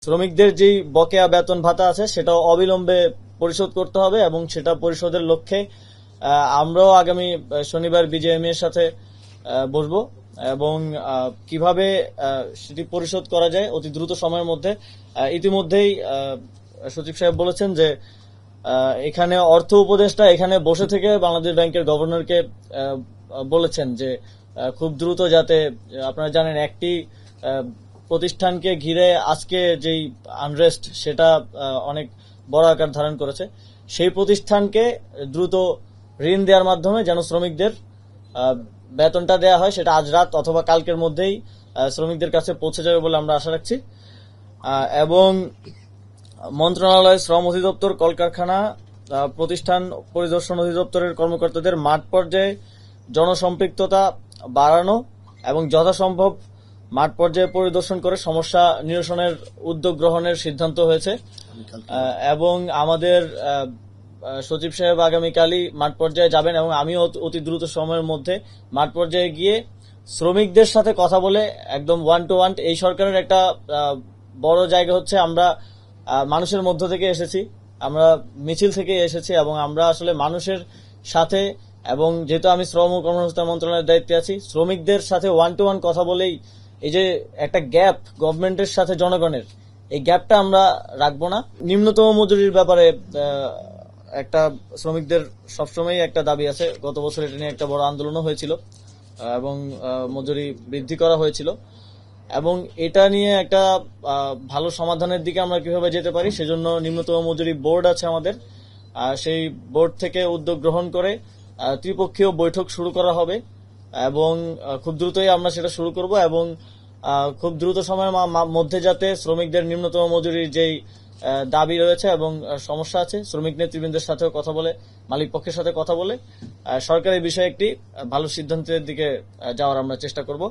শ্রমিকদের যেই বকেয়া বেতন ভাতা আছে সেটাও অবিলম্বে পরিশোধ করতে হবে এবং সেটা পরিশোধের লক্ষ্যে আমরাও আগামী শনিবার বিজেএমই এর সাথে বসবো এবং কিভাবে সেটি পরিশোধ করা যায় অতি দ্রুত সময়ের মধ্যে। ইতিমধ্যেই সচিব সাহেব বলেছেন যে এখানে অর্থ উপদেষ্টা এখানে বসে থেকে বাংলাদেশ ব্যাংকের গভর্নরকে বলেছেন যে খুব দ্রুত যাতে, আপনারা জানেন একটি প্রতিষ্ঠানকে ঘিরে আজকে যেই আনরেস্ট সেটা অনেক বড় আকার ধারণ করেছে, সেই প্রতিষ্ঠানকে দ্রুত ঋণ দেওয়ার মাধ্যমে যেন শ্রমিকদের বেতনটা দেওয়া হয়, সেটা আজ রাত অথবা কালকের মধ্যেই শ্রমিকদের কাছে পৌঁছে যাবে বলে আমরা আশা রাখছি। এবং মন্ত্রণালয়, শ্রম অধিদপ্তর, কলকারখানা, প্রতিষ্ঠান পরিদর্শন অধিদপ্তরের কর্মকর্তাদের মাঠ পর্যায়ে জনসম্পৃক্ততা বাড়ানো এবং যথাসম্ভব মাঠ পর্যায়ে পরিদর্শন করে সমস্যা নিরসনের উদ্যোগ গ্রহণের সিদ্ধান্ত হয়েছে। এবং আমাদের সচিব সাহেব আগামীকালই মাঠ পর্যায়ে যাবেন এবং আমিও অতি দ্রুত সময়ের মধ্যে মাঠ পর্যায়ে গিয়ে শ্রমিকদের সাথে কথা বলে একদম ওয়ান টু ওয়ান। এই সরকারের একটা বড় জায়গা হচ্ছে আমরা মানুষের মধ্য থেকে এসেছি, আমরা মিছিল থেকে এসেছি এবং আমরা আসলে মানুষের সাথে, এবং যেহেতু আমি শ্রম ও কর্মসংস্থান মন্ত্রণালয়ের দায়িত্বে আছি, শ্রমিকদের সাথে ওয়ান টু ওয়ান কথা বলেই এই যে একটা গ্যাপ গভর্নমেন্টের সাথে জনগণের, এই গ্যাপটা আমরা রাখবো না। নিম্নতম মজুরির ব্যাপারে একটা শ্রমিকদের সবসময় একটা দাবি আছে, গত বছর এটা নিয়ে একটা বড় আন্দোলনও হয়েছিল এবং মজুরি বৃদ্ধি করা হয়েছিল, এবং এটা নিয়ে একটা ভালো সমাধানের দিকে আমরা কিভাবে যেতে পারি সেজন্য নিম্নতম মজুরি বোর্ড আছে আমাদের, সেই বোর্ড থেকে উদ্যোগ গ্রহণ করে ত্রিপক্ষীয় বৈঠক শুরু করা হবে এবং খুব দ্রুতই আমরা সেটা শুরু করব এবং খুব দ্রুত সময়ের মধ্যে যাতে শ্রমিকদের নিম্নতম মজুরির যেই দাবি রয়েছে এবং সমস্যা আছে, শ্রমিক নেতৃবৃন্দের সাথেও কথা বলে, মালিক পক্ষের সাথে কথা বলে সরকার এই বিষয়ে একটি ভালো সিদ্ধান্তের দিকে যাওয়ার আমরা চেষ্টা করব।